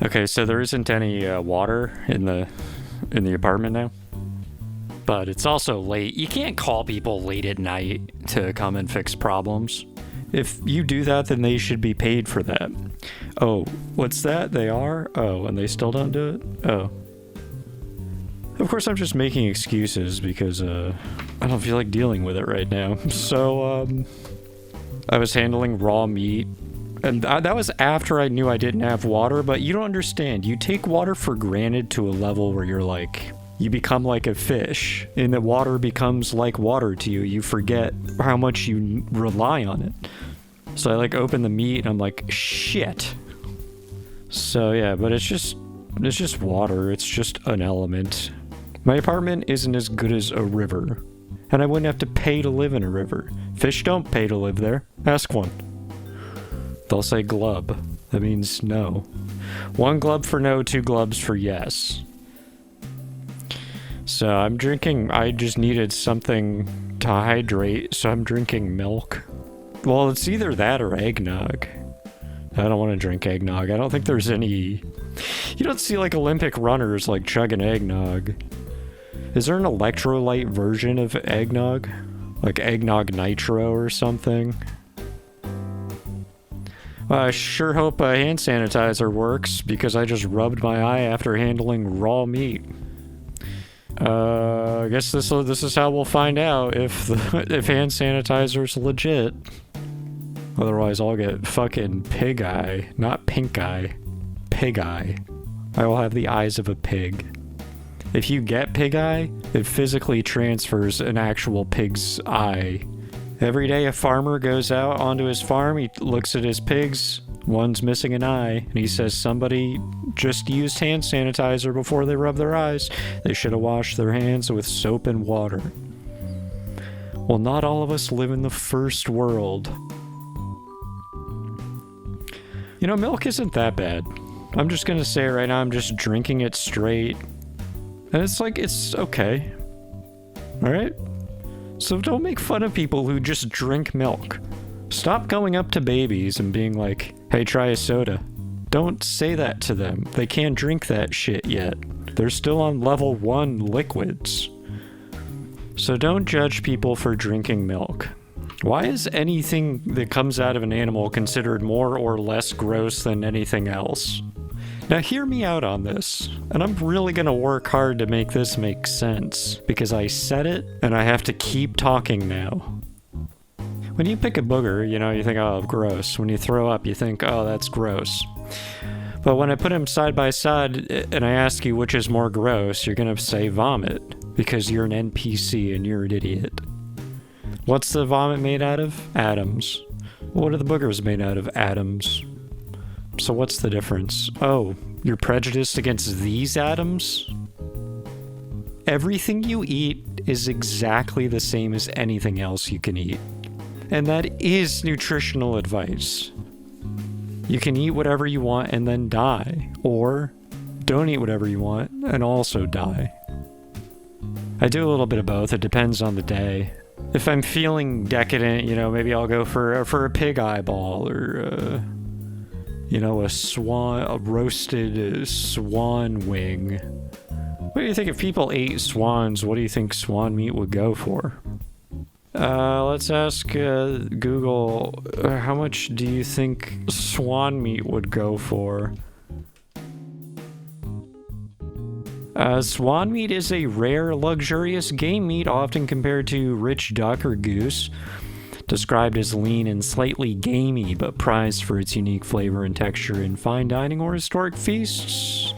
Okay, so there isn't any water in the apartment now. But it's also late. You can't call people late at night to come and fix problems. If you do that, then they should be paid for that. Oh, what's that? They are? Oh, and they still don't do it? Oh. Of course, I'm just making excuses because I don't feel like dealing with it right now. So, I was handling raw meat. And that was after I knew I didn't have water, but you don't understand. You take water for granted to a level where you're like, you become like a fish, and the water becomes like water to you. You forget how much you rely on it. So I like open the meat and I'm like, shit. So yeah, but it's just water. It's just an element. My apartment isn't as good as a river, and I wouldn't have to pay to live in a river. Fish don't pay to live there. Ask one. They'll say glub. That means no. 1 glub for no, 2 glubs for yes. So I'm drinking, I just needed something to hydrate, so I'm drinking milk. Well, it's either that or eggnog. I don't want to drink eggnog. I don't think there's any... You don't see like Olympic runners like chugging eggnog. Is there an electrolyte version of eggnog? Like eggnog nitro or something? Well, I sure hope hand sanitizer works, because I just rubbed my eye after handling raw meat. I guess this is how we'll find out if hand sanitizer's legit. Otherwise, I'll get fucking pig eye, not pink eye, pig eye. I will have the eyes of a pig. If you get pig eye, it physically transfers an actual pig's eye. Every day a farmer goes out onto his farm, he looks at his pigs, one's missing an eye, and he says somebody just used hand sanitizer before they rub their eyes. They should have washed their hands with soap and water. Well, not all of us live in the first world. You know, milk isn't that bad. I'm just gonna say it right now, I'm just drinking it straight. And it's like, it's okay. Alright? So don't make fun of people who just drink milk. Stop going up to babies and being like, hey, try a soda. Don't say that to them. They can't drink that shit yet. They're still on level 1 liquids. So don't judge people for drinking milk. Why is anything that comes out of an animal considered more or less gross than anything else? Now hear me out on this, and I'm really gonna work hard to make this make sense, because I said it, and I have to keep talking now. When you pick a booger, you know, you think, oh, gross. When you throw up, you think, oh, that's gross. But when I put them side by side, and I ask you which is more gross, you're gonna say vomit, because you're an NPC and you're an idiot. What's the vomit made out of? Atoms. What are the boogers made out of? Atoms. So what's the difference? Oh, you're prejudiced against these atoms? Everything you eat is exactly the same as anything else you can eat. And that is nutritional advice. You can eat whatever you want and then die. Or don't eat whatever you want and also die. I do a little bit of both. It depends on the day. If I'm feeling decadent, you know, maybe I'll go for a pig eyeball or... you know, a roasted swan wing. What do you think if people ate swans? What do you think swan meat would go for? Let's ask Google, how much do you think swan meat would go for? Swan meat is a rare, luxurious game meat often compared to rich duck or goose. Described as lean and slightly gamey, but prized for its unique flavor and texture in fine dining or historic feasts.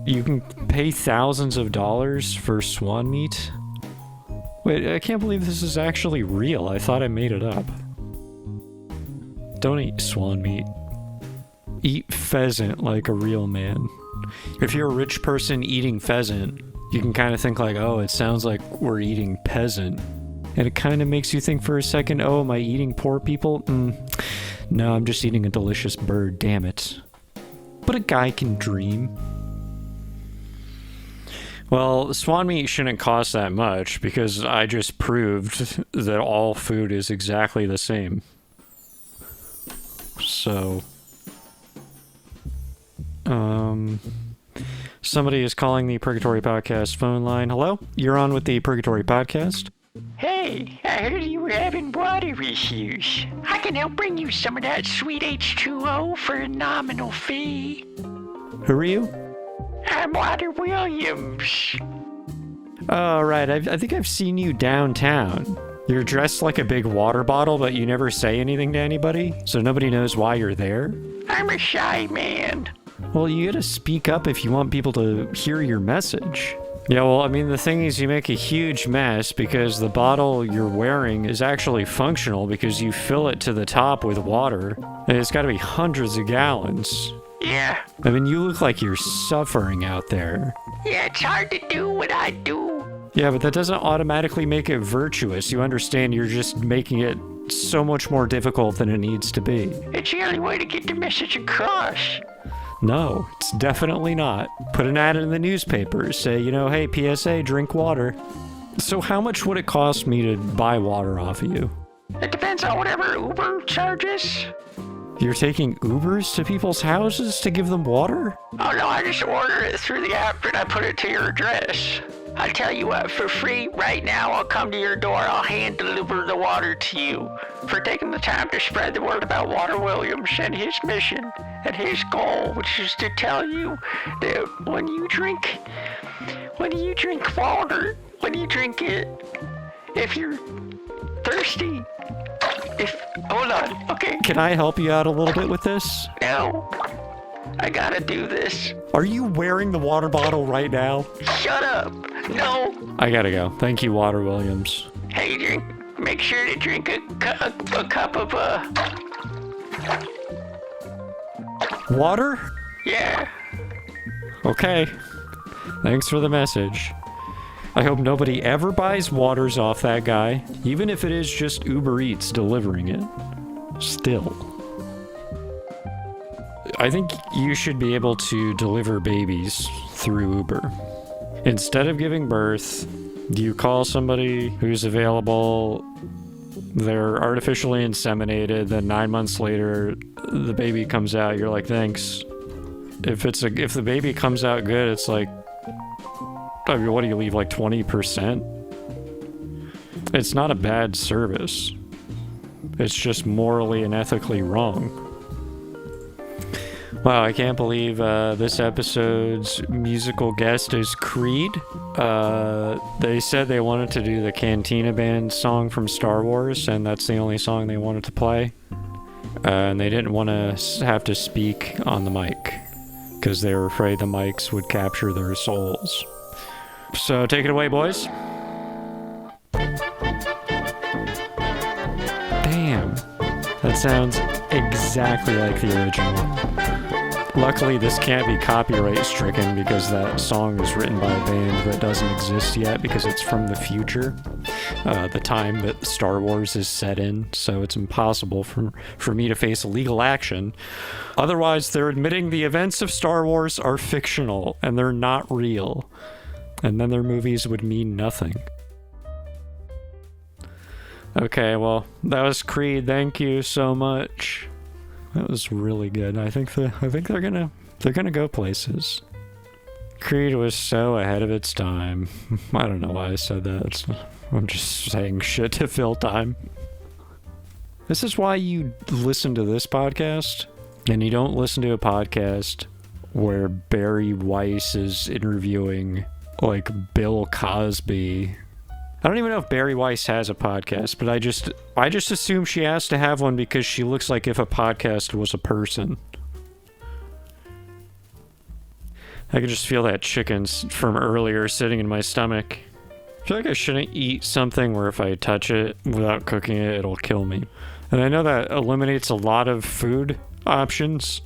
You can pay thousands of dollars for swan meat? Wait, I can't believe this is actually real. I thought I made it up. Don't eat swan meat. Eat pheasant like a real man. If you're a rich person eating pheasant, you can kind of think like, oh, it sounds like we're eating peasant. And it kind of makes you think for a second, oh, am I eating poor people? No, I'm just eating a delicious bird, damn it. But a guy can dream. Well, swan meat shouldn't cost that much, because I just proved that all food is exactly the same. So... Somebody is calling the Purgatory Podcast phone line. Hello? You're on with the Purgatory Podcast. Hey, I heard you were having water issues. I can help bring you some of that sweet H2O for a nominal fee. Who are you? I'm Water Williams. Oh, right. I think I've seen you downtown. You're dressed like a big water bottle, but you never say anything to anybody, so nobody knows why you're there. I'm a shy man. Well, you gotta speak up if you want people to hear your message. Yeah, well, I mean, the thing is you make a huge mess because the bottle you're wearing is actually functional because you fill it to the top with water, and it's gotta be hundreds of gallons. Yeah. I mean, you look like you're suffering out there. Yeah, it's hard to do what I do. Yeah, but that doesn't automatically make it virtuous. You understand you're just making it so much more difficult than it needs to be. It's the only way to get the message across. No, it's definitely not. Put an ad in the newspaper. Say, hey, PSA, drink water. So how much would it cost me to buy water off of you? It depends on whatever Uber charges. You're taking Ubers to people's houses to give them water? Oh no, I just order it through the app and I put it to your address. I tell you what, for free, right now, I'll come to your door, I'll hand deliver the water to you. For taking the time to spread the word about Water Williams and his mission and his goal, which is to tell you that when you drink water, when you drink it, if you're thirsty, hold on, okay. Can I help you out a little bit with this? No, I gotta do this. Are you wearing the water bottle right now? Shut up. No. I gotta go. Thank you, Water Williams. Hey, make sure to drink a cup of, Water? yeah. Okay. Thanks for the message. I hope nobody ever buys waters off that guy, even if it is just Uber Eats delivering it. Still. I think you should be able to deliver babies through Uber. Instead of giving birth, you call somebody who's available, they're artificially inseminated, then 9 months later, the baby comes out, you're like, thanks. If the baby comes out good, it's like, I mean, what do you leave, like 20%? It's not a bad service. It's just morally and ethically wrong. Wow, I can't believe this episode's musical guest is Creed. They said they wanted to do the Cantina Band song from Star Wars, and that's the only song they wanted to play. And they didn't want to have to speak on the mic, because they were afraid the mics would capture their souls. So take it away, boys. Damn, that sounds exactly like the original. Luckily, this can't be copyright stricken because that song is written by a band that doesn't exist yet because it's from the future, the time that Star Wars is set in, so it's impossible for me to face legal action. Otherwise, they're admitting the events of Star Wars are fictional and they're not real, and then their movies would mean nothing. Okay, well, that was Creed. Thank you so much. That was really good. I think they're gonna go places. Creed was so ahead of its time. I don't know why I said that. I'm just saying shit to fill time. This is why you listen to this podcast, and you don't listen to a podcast where Barry Weiss is interviewing, like, Bill Cosby. I don't even know if Barry Weiss has a podcast, but I just assume she has to have one because she looks like if a podcast was a person. I can just feel that chicken from earlier sitting in my stomach. I feel like I shouldn't eat something where if I touch it without cooking it, it'll kill me. And I know that eliminates a lot of food options,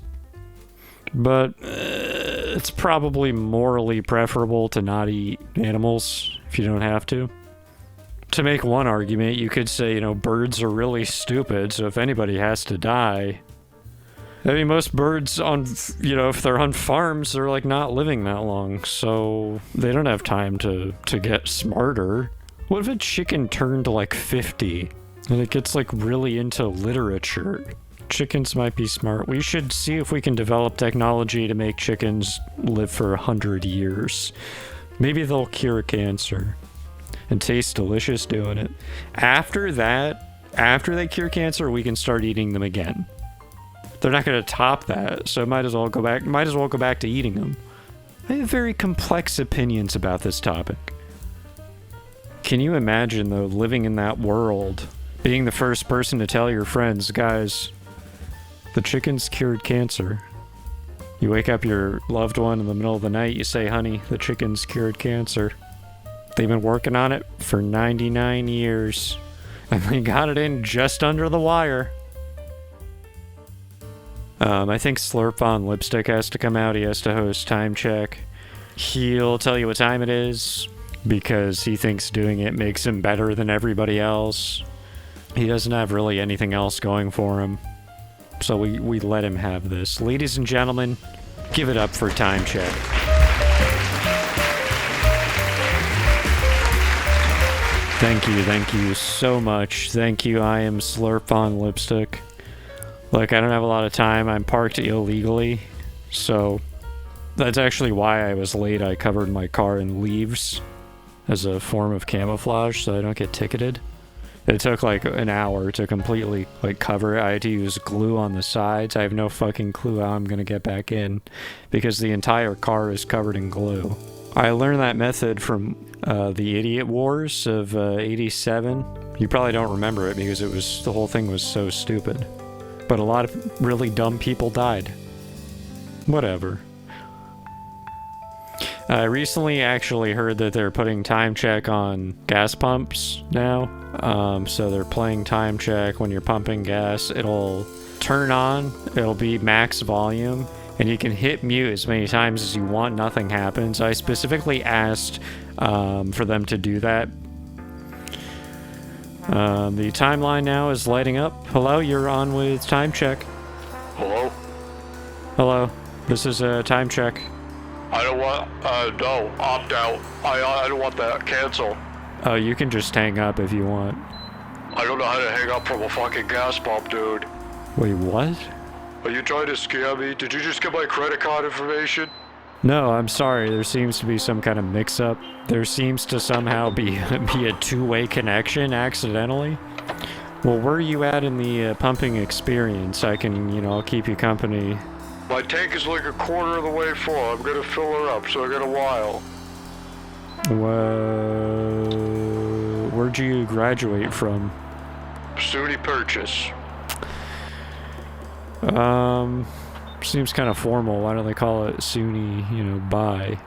but it's probably morally preferable to not eat animals if you don't have to. To make one argument, you could say, birds are really stupid, so if anybody has to die... I mean, most birds on, if they're on farms, they're, like, not living that long, so they don't have time to get smarter. What if a chicken turned to, like, 50, and it gets, like, really into literature? Chickens might be smart. We should see if we can develop technology to make chickens live for 100 years. Maybe they'll cure cancer and taste delicious doing it. After that, after they cure cancer, we can start eating them again. They're not going to top that, so might as well go back to eating them. I have very complex opinions about this topic. Can you imagine, though, living in that world, being the first person to tell your friends, guys, the chickens cured cancer. You wake up your loved one in the middle of the night, you say, honey, the chickens cured cancer. They've been working on it for 99 years, and they got it in just under the wire. I think Slurp on Lipstick has to come out. He has to host Time Check. He'll tell you what time it is, because he thinks doing it makes him better than everybody else. He doesn't have really anything else going for him. So we let him have this. Ladies and gentlemen, give it up for Time Check. Thank you so much. Thank you, I am Slurp on Lipstick. Look, I don't have a lot of time. I'm parked illegally, so that's actually why I was late. I covered my car in leaves as a form of camouflage so I don't get ticketed. It took like an hour to completely cover it. I had to use glue on the sides. I have no fucking clue how I'm gonna get back in because the entire car is covered in glue. I learned that method from the Idiot Wars of 87. You probably don't remember it because the whole thing was so stupid. But a lot of really dumb people died. Whatever. I recently actually heard that they're putting Time Check on gas pumps now. So they're playing Time Check when you're pumping gas. It'll turn on, it'll be max volume, and you can hit mute as many times as you want, nothing happens. I specifically asked for them to do that. The timeline now is lighting up. Hello, you're on with Time Check. Hello? Hello, this is Time Check. I don't want, no, opt out. I don't want that. Cancel. Oh, you can just hang up if you want. I don't know how to hang up from a fucking gas pump, dude. Wait, what? Are you trying to scam me? Did you just get my credit card information? No, I'm sorry. There seems to be some kind of mix-up. There seems to somehow be a two-way connection accidentally. Well, where are you at in the pumping experience? I can, I'll keep you company. My tank is like a quarter of the way full. I'm gonna fill her up, so I got a while. Where'd you graduate from? SUNY Purchase. Seems kind of formal. Why don't they call it SUNY, bye?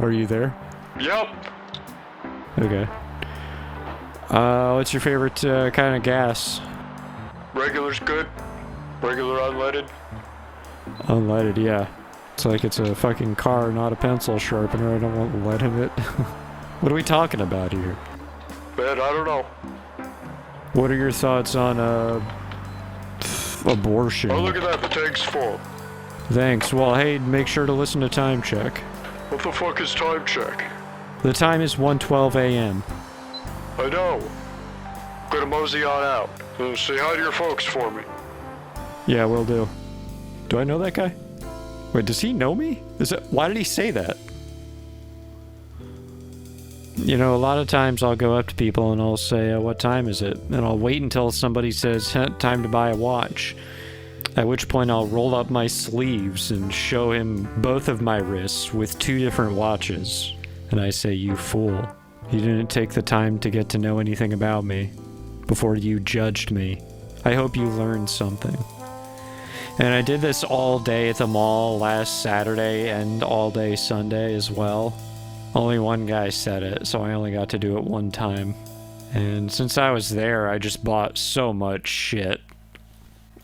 Are you there? Yep. Okay. What's your favorite kind of gas? Regular's good. Regular unleaded. Unleaded, yeah. It's like it's a fucking car, not a pencil sharpener. I don't want lead in it. What are we talking about here? Man, I don't know. What are your thoughts on abortion? Oh, look at that. The tank's full. Thanks. Well, hey, make sure to listen to Time Check. What the fuck is Time Check? The time is 1:12 a.m. I know. Gonna mosey on out. So say hi to your folks for me. Yeah, will do. Do I know that guy? Wait, does he know me? Why did he say that? A lot of times I'll go up to people and I'll say, what time is it? And I'll wait until somebody says, time to buy a watch. At which point I'll roll up my sleeves and show him both of my wrists with two different watches. And I say, you fool. You didn't take the time to get to know anything about me before you judged me. I hope you learned something. And I did this all day at the mall last Saturday and all day Sunday as well. Only one guy said it, so I only got to do it one time. And since I was there, I just bought so much shit.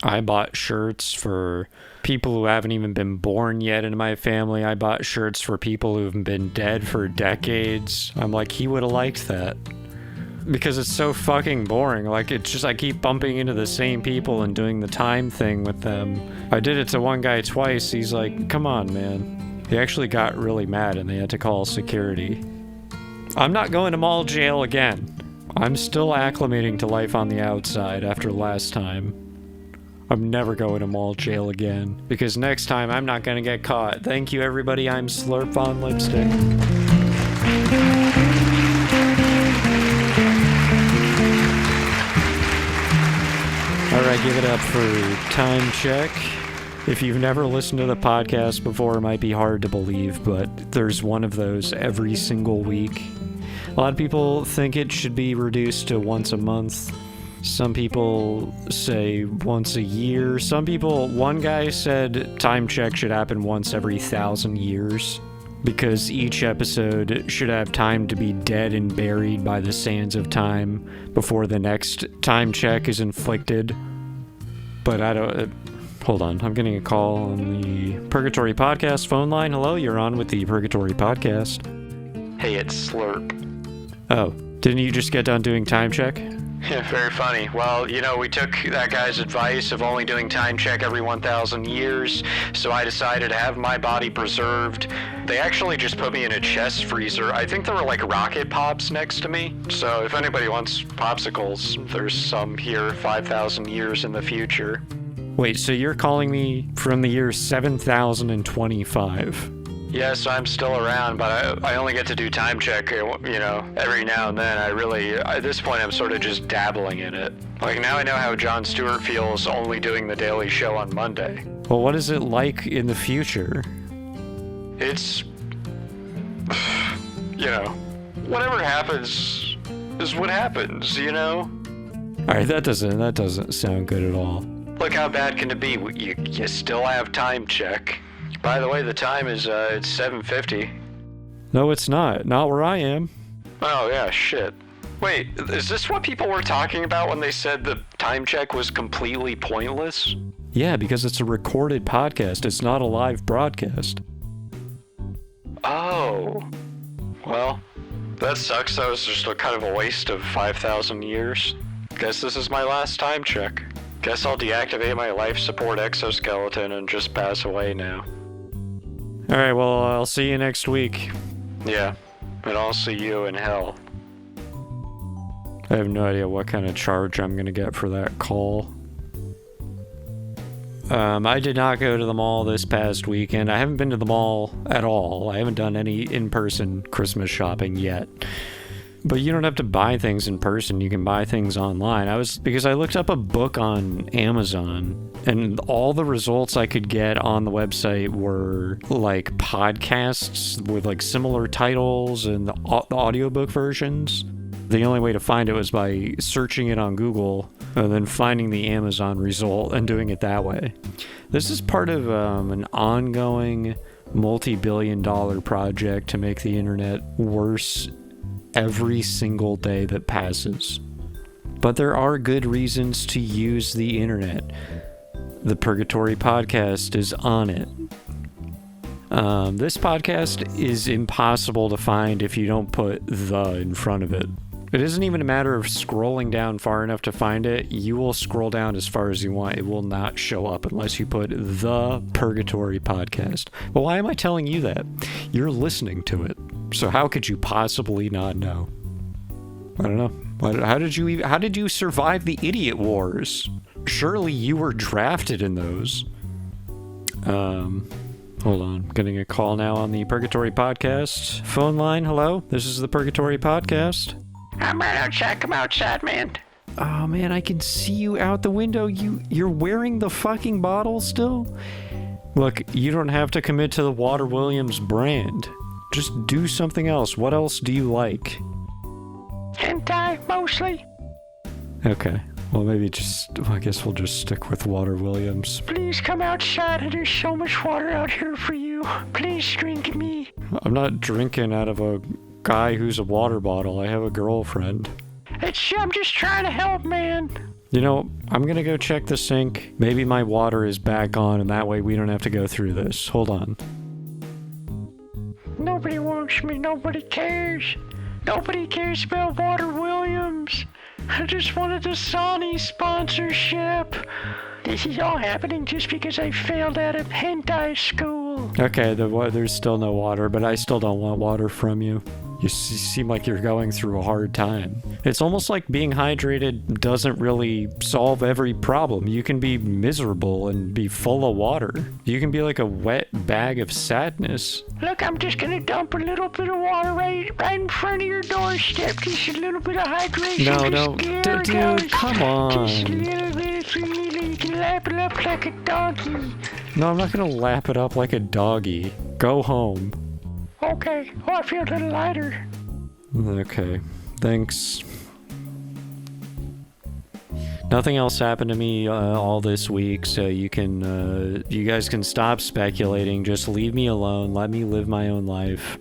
I bought shirts for people who haven't even been born yet in my family. I bought shirts for people who've been dead for decades. I'm like, he would have liked that. Because it's so fucking boring. It's just I keep bumping into the same people and doing the time thing with them. I did it to one guy twice. He's like, come on, man. He actually got really mad and they had to call security. I'm not going to mall jail again. I'm still acclimating to life on the outside after last time. I'm never going to mall jail again, because next time I'm not gonna get caught. Thank you, everybody. I'm Slurp on Lipstick. Alright, give it up for Time Check. If you've never listened to the podcast before, it might be hard to believe, but there's one of those every single week. A lot of people think it should be reduced to once a month. Some people say once a year. One guy said Time Check should happen once every 1,000 years, because each episode should have time to be dead and buried by the sands of time before the next time check is inflicted. But I don't... hold on, I'm getting a call on the Purgatory Podcast phone line. Hello, you're on with the Purgatory Podcast. Hey, it's Slurp. Oh, didn't you just get done doing time check? Yeah, very funny. Well, we took that guy's advice of only doing time check every 1,000 years, so I decided to have my body preserved. They actually just put me in a chest freezer. I think there were like rocket pops next to me, so if anybody wants popsicles, there's some here 5,000 years in the future. Wait, so you're calling me from the year 7025? Yes, I'm still around, but I only get to do time check, every now and then. At this point, I'm sort of just dabbling in it. Like, now I know how Jon Stewart feels only doing The Daily Show on Monday. Well, what is it like in the future? It's, whatever happens is what happens, Alright, that doesn't sound good at all. Look, how bad can it be? You still have time check. By the way, the time is, it's 7:50. No, it's not. Not where I am. Oh, yeah, shit. Wait, is this what people were talking about when they said the time check was completely pointless? Yeah, because it's a recorded podcast. It's not a live broadcast. Oh. Well, that sucks. That was just kind of a waste of 5,000 years. Guess this is my last time check. Guess I'll deactivate my life support exoskeleton and just pass away now. Alright, well, I'll see you next week. Yeah, and I'll see you in hell. I have no idea what kind of charge I'm gonna get for that call. I did not go to the mall this past weekend. I haven't been to the mall at all. I haven't done any in-person Christmas shopping yet. But you don't have to buy things in person. You can buy things online. Because I looked up a book on Amazon, and all the results I could get on the website were like podcasts with like similar titles and the audiobook versions. The only way to find it was by searching it on Google and then finding the Amazon result and doing it that way. This is part of an ongoing multi-billion-dollar project to make the internet worse every single day that passes. But there are good reasons to use the internet. The Purgatory Podcast is on it. This podcast is impossible to find if you don't put "the" in front of it. It isn't even a matter of scrolling down far enough to find it. You will scroll down as far as you want. It will not show up unless you put "the Purgatory Podcast." But why am I telling you that? You're listening to it. So how could you possibly not know? I don't know. How did you survive the idiot wars? Surely you were drafted in those. Hold on. Getting a call now on the Purgatory Podcast phone line. Hello? This is the Purgatory Podcast. I'm right outside. Come outside, man. Oh man, I can see you out the window. You're wearing the fucking bottle still? Look, you don't have to commit to the Water Williams brand. Just do something else. What else do you like? Hentai, mostly. Okay. Well, I guess we'll just stick with Water Williams. Please come outside. There's so much water out here for you. Please drink me. I'm not drinking out of a guy who's a water bottle. I have a girlfriend. I'm just trying to help, man. I'm gonna go check the sink. Maybe my water is back on, and that way we don't have to go through this. Hold on. Nobody wants me. Nobody cares. Nobody cares about Water Williams. I just wanted the Sony sponsorship. This is all happening just because I failed out of hentai school. Okay, there's still no water, but I still don't want water from you. You seem like you're going through a hard time. It's almost like being hydrated doesn't really solve every problem. You can be miserable and be full of water. You can be like a wet bag of sadness. Look, I'm just gonna dump a little bit of water right in front of your doorstep. Just a little bit of hydration. No, dude, come on. Just a little bit, really. You can lap it up like a doggy. No, I'm not gonna lap it up like a doggy. Go home. Okay. Oh, I feel a little lighter. Okay, thanks. Nothing else happened to me all this week, so you guys can stop speculating. Just leave me alone. Let me live my own life.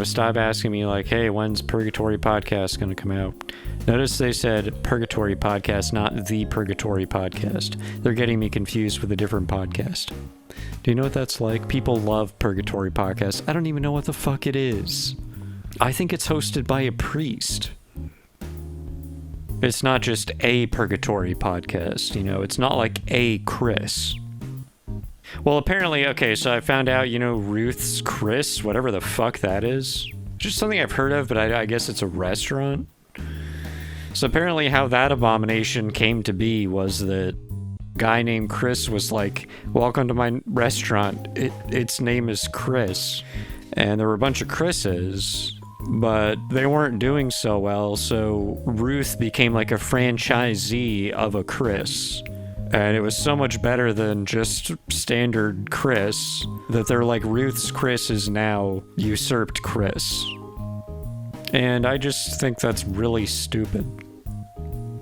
Stop asking me like, hey, when's Purgatory Podcast gonna come out? Notice they said Purgatory Podcast, not the Purgatory Podcast. They're getting me confused with a different podcast. Do you know what that's like? People love Purgatory Podcast. I don't even know what the fuck it is. I think it's hosted by a priest. It's not just a Purgatory Podcast, it's not like a Chris. Well, apparently, okay, so I found out, Ruth's Chris, whatever the fuck that is. Just something I've heard of, but I guess it's a restaurant. So apparently how that abomination came to be was that guy named Chris was like, welcome to my restaurant. Its name is Chris. And there were a bunch of Chris's, but they weren't doing so well, so Ruth became like a franchisee of a Chris. And it was so much better than just standard Chris that they're like, Ruth's Chris is now usurped Chris. And I just think that's really stupid.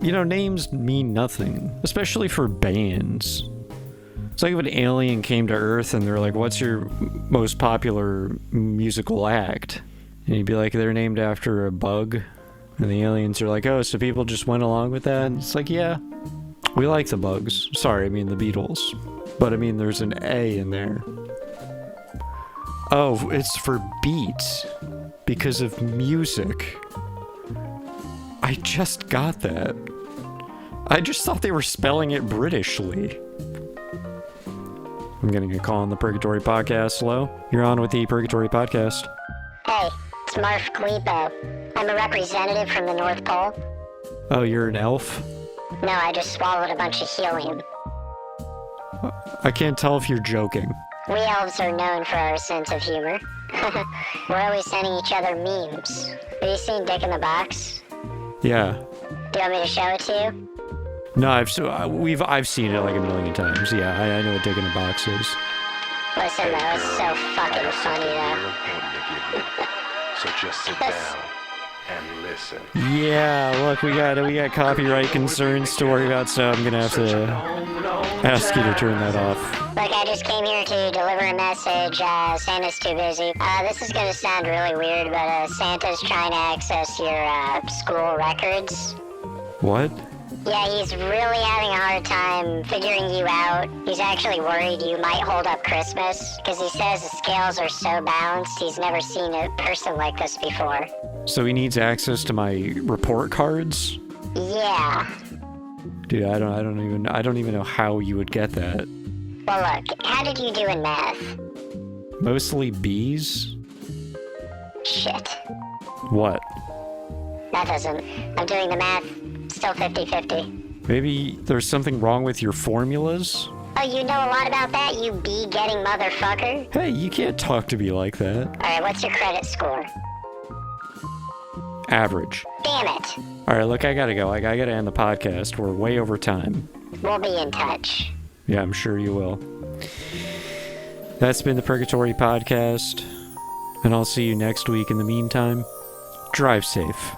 Names mean nothing, especially for bands. It's like if an alien came to Earth and they're like, what's your most popular musical act? And you'd be like, they're named after a bug. And the aliens are like, oh, so people just went along with that? And it's like, yeah, we like the Bugs. Sorry, I mean the Beatles. But I mean, there's an A in there. Oh, it's for beat. Because of music. I just got that. I just thought they were spelling it Britishly. I'm getting a call on the Purgatory Podcast. Hello? You're on with the Purgatory Podcast. Hey, it's Marf Glipo. I'm a representative from the North Pole. Oh, you're an elf? No, I just swallowed a bunch of helium. I can't tell if you're joking. We elves are known for our sense of humor. We're always sending each other memes. Have you seen Dick in the Box? Yeah. Do you want me to show it to you? No, I've seen it like a million times. Yeah, I know what Dick in a Box is. Listen, though, it's so fucking funny, though. So just sit down and listen. Yeah, look, we got copyright concerns to worry about, so I'm gonna have to ask you to turn that off. Look, I just came here to deliver a message. Santa's too busy. This is gonna sound really weird, but Santa's trying to access your school records. What? Yeah, he's really having a hard time figuring you out. He's actually worried you might hold up Christmas, because he says the scales are so balanced, he's never seen a person like this before. So he needs access to my report cards? Yeah. Dude, I don't even know how you would get that. Well, look, how did you do in math? Mostly B's? Shit. What? That doesn't. I'm doing the math. Still 50-50. Maybe there's something wrong with your formulas? Oh, you know a lot about that, you bee-getting motherfucker? Hey, you can't talk to me like that. Alright, what's your credit score? Average. Damn it. Alright, look, I gotta go. I gotta end the podcast. We're way over time. We'll be in touch. Yeah, I'm sure you will. That's been the Purgatory Podcast, and I'll see you next week. In the meantime, drive safe.